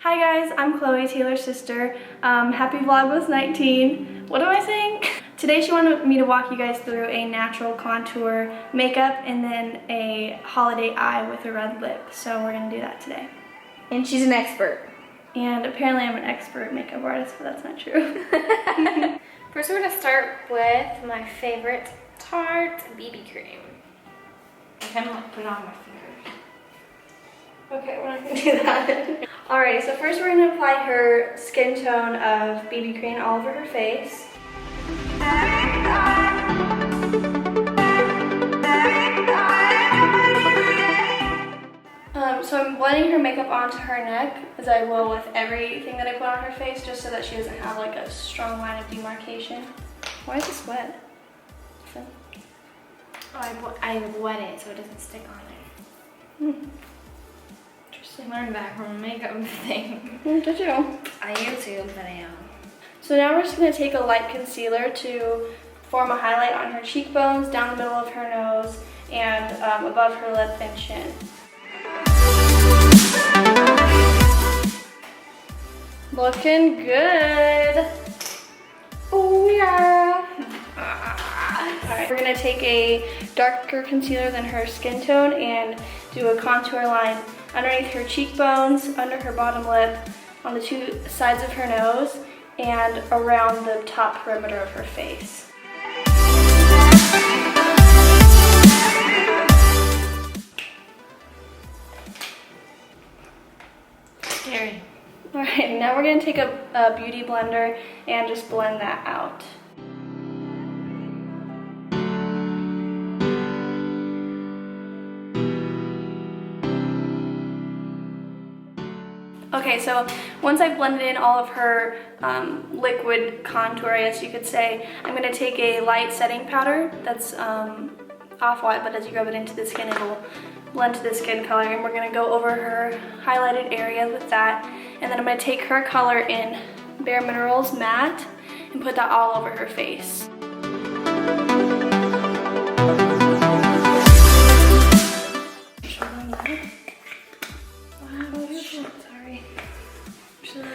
Hi guys, I'm Chloe, Taylor's sister. Happy Vlogmas 19. What am I saying? Today she wanted me to walk you guys through a natural contour makeup and then a holiday eye with a red lip. So we're gonna do that today. And she's an expert. And apparently I'm an expert makeup artist, but that's not true. First we're gonna start with my favorite Tarte BB cream. I kind of like put it on my fingers. Okay, we're not gonna do that. Alrighty, so first we're gonna apply her skin tone of BB cream all over her face. So I'm blending her makeup onto her neck, as I will with everything that I put on her face, just so that she doesn't have like a strong line of demarcation. Why is this wet? So. Oh, I wet it so it doesn't stick on it. Interesting. Learned that from a makeup thing. Did you? I YouTube video. So now we're just going to take a light concealer to form a highlight on her cheekbones, down the middle of her nose, and above her lip and chin. Looking good. Oh yeah. Alright, we're going to take a darker concealer than her skin tone and do a contour line underneath her cheekbones, under her bottom lip, on the two sides of her nose, and around the top perimeter of her face. Scary. Alright, now we're going to take a beauty blender and just blend that out. Okay, so once I've blended in all of her liquid contour, I guess you could say, I'm going to take a light setting powder that's off-white, but as you rub it into the skin, it'll blend to the skin color, and we're going to go over her highlighted area with that. And then I'm going to take her color in Bare Minerals Matte and put that all over her face.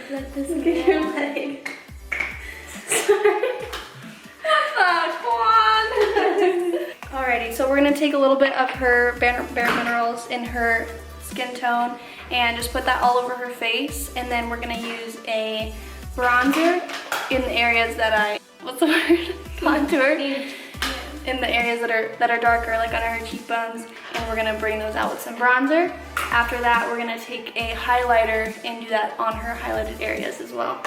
Let this get your leg. Sorry. Alrighty, so we're going to take a little bit of her Bare Minerals in her skin tone and just put that all over her face, and then we're going to use a bronzer in the areas that I, what's the word? Contour. In the areas that are darker, like under her cheekbones, and we're going to bring those out with some bronzer. After that, we're going to take a highlighter and do that on her highlighted areas as well.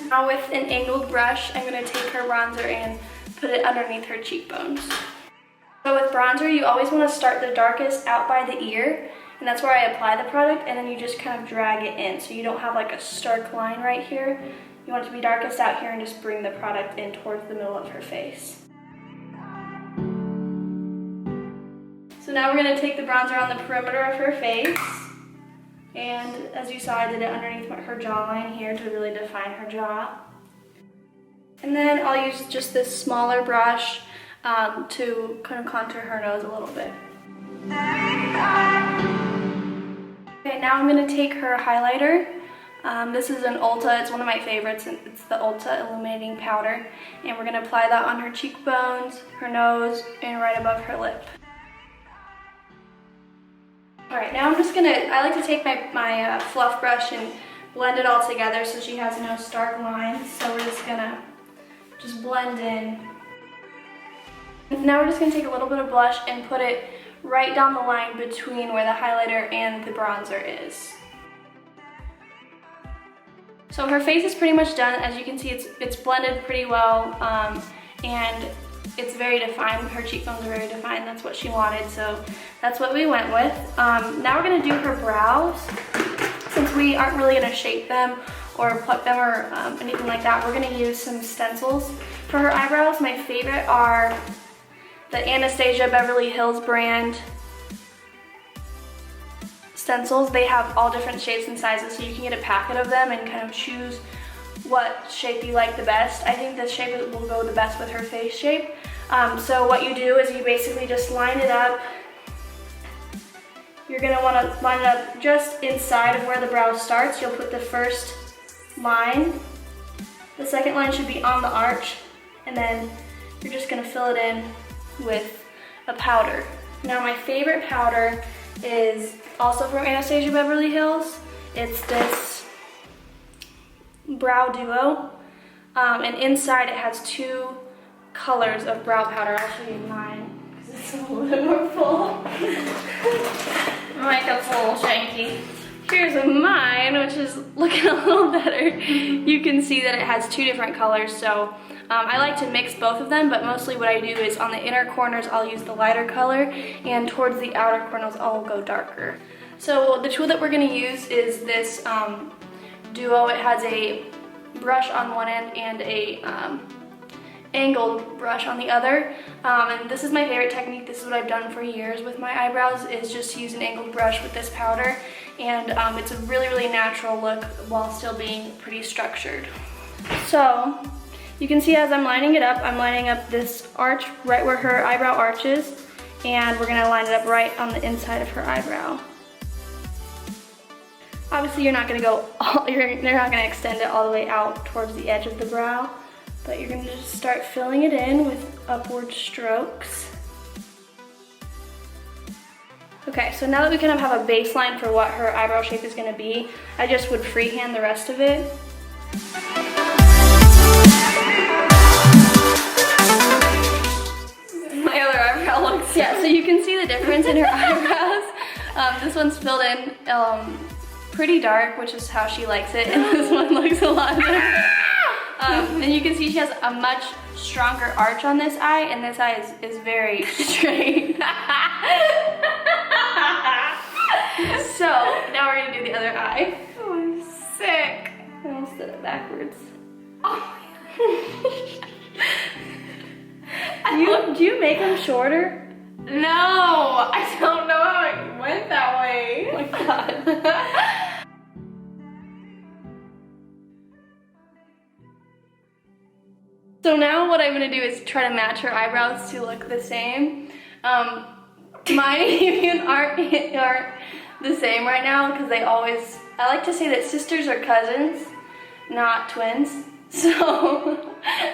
Now with an angled brush, I'm going to take her bronzer and put it underneath her cheekbones. So with bronzer, you always want to start the darkest out by the ear, and that's where I apply the product, and then you just kind of drag it in, so you don't have like a stark line right here. You want it to be darkest out here and just bring the product in towards the middle of her face. So now we're going to take the bronzer on the perimeter of her face, and as you saw, I did it underneath her jawline here to really define her jaw. And then I'll use just this smaller brush to kind of contour her nose a little bit. Okay, now I'm going to take her highlighter. This is an Ulta, it's one of my favorites, and it's the Ulta Illuminating Powder. And we're going to apply that on her cheekbones, her nose, and right above her lip. Alright, now I'm just going to, I like to take my fluff brush and blend it all together so she has no stark lines. So we're just going to blend in. Now we're just going to take a little bit of blush and put it right down the line between where the highlighter and the bronzer is. So her face is pretty much done. As you can see, it's blended pretty well, and it's very defined. Her cheekbones are very defined. That's what she wanted, so that's what we went with. Now we're going to do her brows. Since we aren't really going to shape them or pluck them or anything like that, we're going to use some stencils for her eyebrows. My favorite are the Anastasia Beverly Hills brand stencils. They have all different shapes and sizes, so you can get a packet of them and kind of choose what shape you like the best. I think this shape will go the best with her face shape. So what you do is you basically just line it up. You're gonna wanna line it up just inside of where the brow starts. You'll put the first line. The second line should be on the arch, and then you're just gonna fill it in with a powder. Now my favorite powder is also from Anastasia Beverly Hills. It's this Brow Duo, and inside it has 2 colors of brow powder. I'll show you mine, because it's a little bit more full. My makeup's a little shanky. Here's mine, which is looking a little better. You can see that it has 2 different colors, so I like to mix both of them, but mostly what I do is on the inner corners I'll use the lighter color, and towards the outer corners I'll go darker. So the tool that we're going to use is this Duo. It has a brush on one end and a angled brush on the other, and this is my favorite technique. This is what I've done for years with my eyebrows, is just use an angled brush with this powder, and it's a really natural look while still being pretty structured. So you can see as I'm lining it up, I'm lining up this arch right where her eyebrow arches, and we're gonna line it up right on the inside of her eyebrow. Obviously you're not gonna extend it all the way out towards the edge of the brow, but you're gonna just start filling it in with upward strokes. Okay, so now that we kind of have a baseline for what her eyebrow shape is gonna be, I just would freehand the rest of it. My other eyebrow looks... Yeah, so you can see the difference in her eyebrows. This one's filled in pretty dark, which is how she likes it, and this one looks a lot different. And you can see she has a much stronger arch on this eye, and this eye is very straight. So now we're gonna do the other eye. Oh, I'm sick. I almost did it backwards. Oh. Do you make them shorter? No, I don't know how it went that way. Oh my god. So now what I'm gonna do is try to match her eyebrows to look the same. Mine even aren't the same right now, because I like to say that sisters are cousins, not twins. So,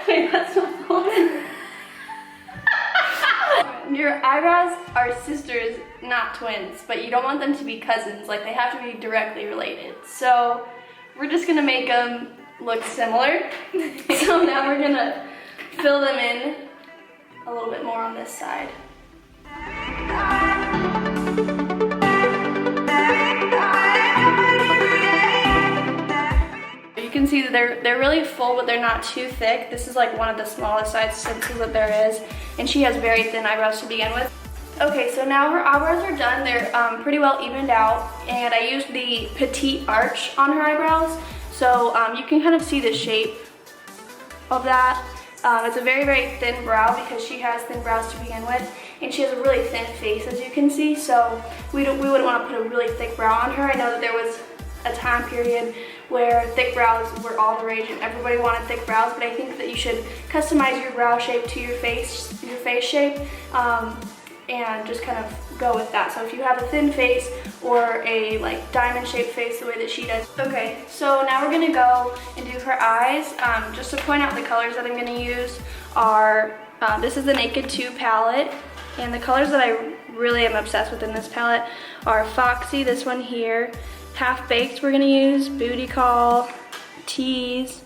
wait, that's not fault. Your eyebrows are sisters, not twins, but you don't want them to be cousins. Like, they have to be directly related. So we're just gonna make them look similar. So now we're gonna fill them in a little bit more on this side. You can see that they're really full, but they're not too thick. This is like one of the smallest sizes that there is, and she has very thin eyebrows to begin with. Okay, so now her eyebrows are done. They're pretty well evened out, and I used the petite arch on her eyebrows, so you can kind of see the shape of that. It's a very thin brow because she has thin brows to begin with, and she has a really thin face, as you can see, so we wouldn't want to put a really thick brow on her. I know that there was a time period where thick brows were all the rage and everybody wanted thick brows, but I think that you should customize your brow shape to your face shape, and just kind of go with that. So if you have a thin face or a like diamond shaped face the way that she does. Okay, so now we're gonna go and do her eyes. Just to point out the colors that I'm gonna use are, this is the Naked 2 palette, and the colors that I really am obsessed with in this palette are Foxy, this one here, Half Baked we're gonna use, Booty Call, Tease,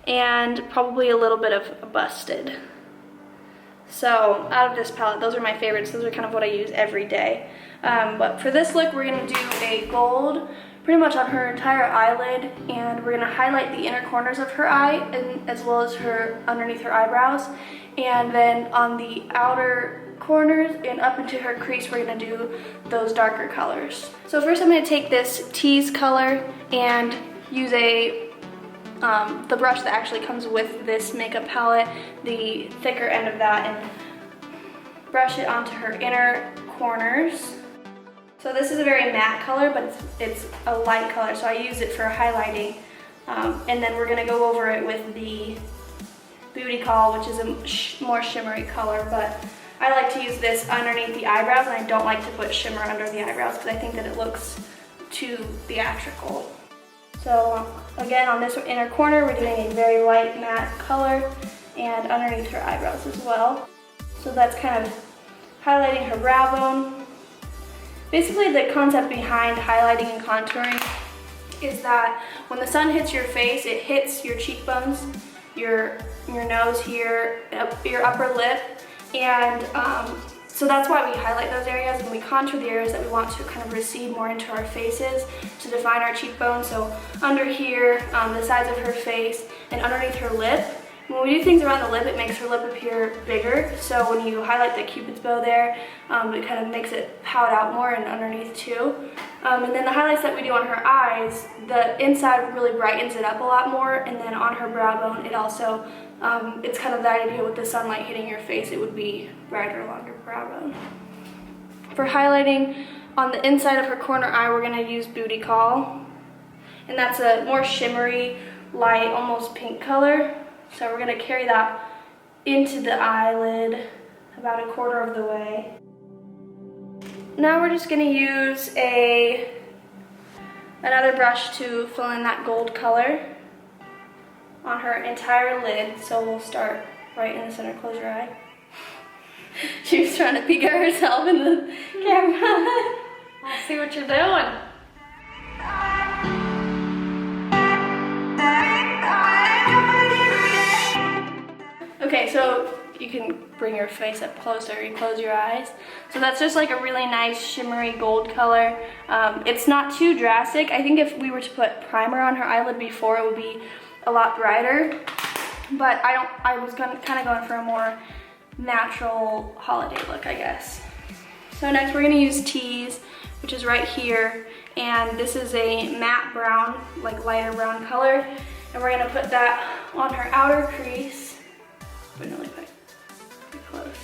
and probably a little bit of Busted. So out of this palette, those are my favorites. Those are kind of what I use every day. But for this look, we're gonna do a gold pretty much on her entire eyelid, and we're gonna highlight the inner corners of her eye and as well as her underneath her eyebrows. And then on the outer corners and up into her crease, we're gonna do those darker colors. So first I'm gonna take this Tease color and use the brush that actually comes with this makeup palette, the thicker end of that, and brush it onto her inner corners. So this is a very matte color, but it's a light color, so I use it for highlighting And then we're gonna go over it with the Booty Call, which is a more shimmery color, but I like to use this underneath the eyebrows, and I don't like to put shimmer under the eyebrows because I think that it looks too theatrical. So again, on this inner corner, we're doing a very light matte color, and underneath her eyebrows as well. So that's kind of highlighting her brow bone. Basically, the concept behind highlighting and contouring is that when the sun hits your face, it hits your cheekbones, your nose here, your upper lip, and so that's why we highlight those areas, and we contour the areas that we want to kind of recede more into our faces to define our cheekbones. So under here, the sides of her face, and underneath her lip. When we do things around the lip, it makes her lip appear bigger. So when you highlight the Cupid's bow there, it kind of makes it pout out more, and underneath too. And then the highlights that we do on her eyes, the inside really brightens it up a lot more, and then on her brow bone, it also, it's kind of that idea with the sunlight hitting your face, it would be brighter along your brow bone. For highlighting on the inside of her corner eye, we're gonna use Booty Call. And that's a more shimmery, light, almost pink color. So we're gonna carry that into the eyelid about 1/4 of the way. Now we're just gonna use another brush to fill in that gold color on her entire lid. So we'll start right in the center. Close your eye. She was trying to peek at herself in the camera. I see what you're doing. Okay, so you can bring your face up closer and close your eyes. So that's just like a really nice shimmery gold color. It's not too drastic. I think if we were to put primer on her eyelid before, it would be a lot brighter. But I was kind of going for a more natural holiday look, I guess. So next we're gonna use Tease, which is right here. And this is a matte brown, like lighter brown color. And we're gonna put that on her outer crease. But really quite close.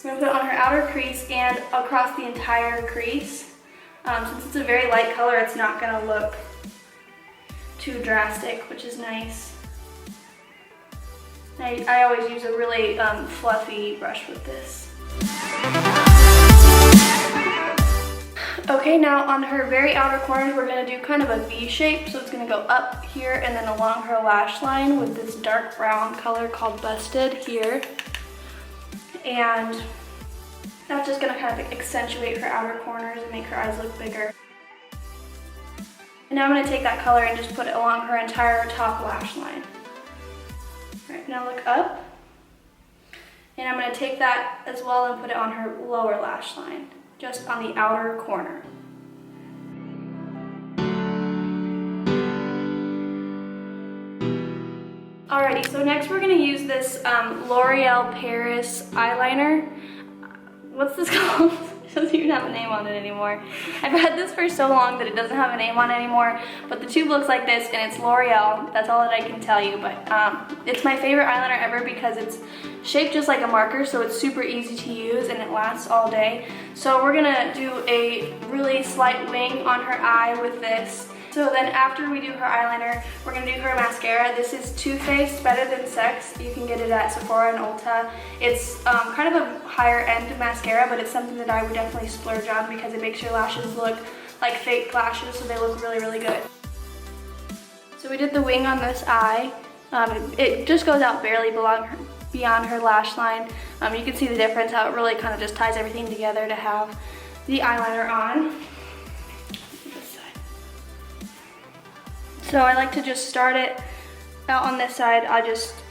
We're gonna put it on her outer crease and across the entire crease. Since it's a very light color, it's not gonna look too drastic, which is nice. I always use a really fluffy brush with this. Okay, now on her very outer corners, we're gonna do kind of a V shape. So it's gonna go up here and then along her lash line with this dark brown color called Busted here. And that's just gonna kind of accentuate her outer corners and make her eyes look bigger. And now I'm gonna take that color and just put it along her entire top lash line. All right, now look up. And I'm gonna take that as well and put it on her lower lash line, just on the outer corner. Alrighty, so next we're gonna use this L'Oreal Paris eyeliner. What's this called? It doesn't even have a name on it anymore. I've had this for so long that it doesn't have a name on it anymore, but the tube looks like this and it's L'Oreal. That's all that I can tell you, but it's my favorite eyeliner ever because it's shaped just like a marker, so it's super easy to use and it lasts all day. So we're gonna do a really slight wing on her eye with this. So then after we do her eyeliner, we're gonna do her mascara. This is Too Faced Better Than Sex. You can get it at Sephora and Ulta. It's kind of a higher end mascara, but it's something that I would definitely splurge on because it makes your lashes look like fake lashes, so they look really, really good. So we did the wing on this eye. It just goes out barely beyond her lash line. You can see the difference, how it really kind of just ties everything together to have the eyeliner on. So I like to just start it out on this side.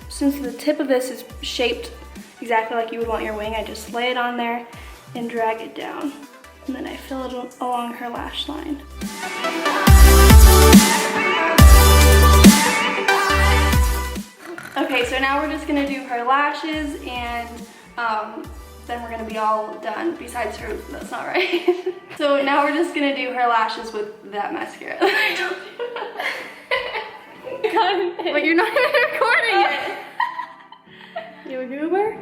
Since the tip of this is shaped exactly like you would want your wing, I just lay it on there and drag it down. And then I fill it along her lash line. Okay, so now we're just gonna do her lashes and then we're gonna be all done. Besides her, that's not right. So now we're just gonna do her lashes with that mascara. But you're not even recording it. You a goober?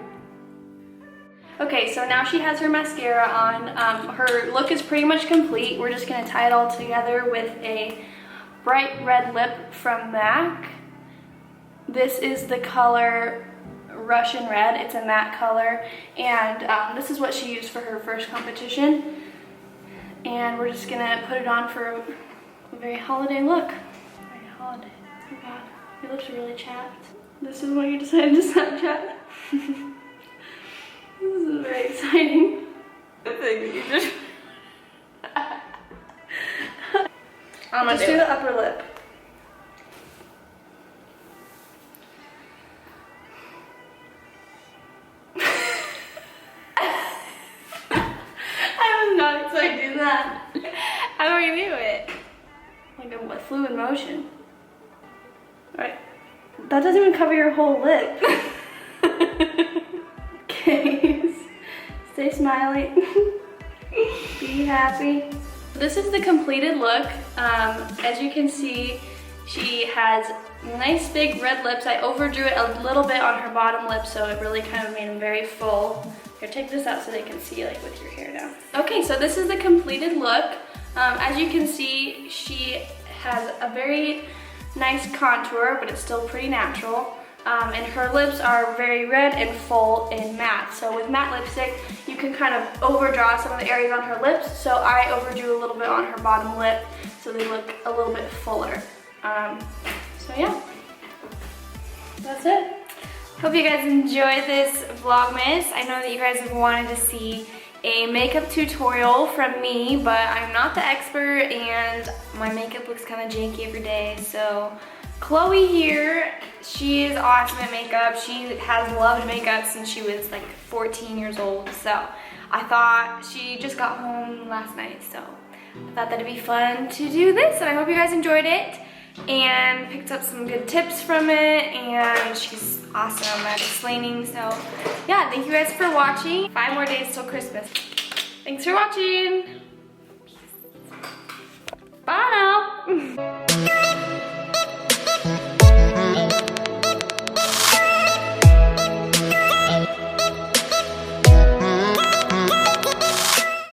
Okay, so now she has her mascara on. Her look is pretty much complete. We're just gonna tie it all together with a bright red lip from MAC. This is the color Russian Red. It's a matte color, and this is what she used for her first competition. And we're just gonna put it on for a very holiday look. Very holiday. Oh God, your lips are really chapped. This is what you decided to Snapchat. This is very exciting. The thing that you just... Just do the upper lip. I was not expecting that. How do we do it? Like a fluid motion. Alright. That doesn't even cover your whole lip. Okay. Stay smiley. Be happy. This is the completed look. As you can see, she has nice big red lips. I overdrew it a little bit on her bottom lip, so it really kind of made them very full. Here, take this out so they can see like with your hair down. Okay, so this is the completed look. As you can see, she has a very nice contour, but it's still pretty natural. And her lips are very red and full and matte. So with matte lipstick, you can kind of overdraw some of the areas on her lips. So I overdrew a little bit on her bottom lip, so they look a little bit fuller. So yeah, that's it. Hope you guys enjoyed this Vlogmas. I know that you guys have wanted to see a makeup tutorial from me, but I'm not the expert and my makeup looks kind of janky every day. So Chloe here, she is awesome at makeup. She has loved makeup since she was like 14 years old. So I thought, she just got home last night, so I thought that'd be fun to do this, and I hope you guys enjoyed it and picked up some good tips from it, and she's awesome at explaining. So yeah, thank you guys for watching. 5 more days till Christmas. Thanks for watching. Bye.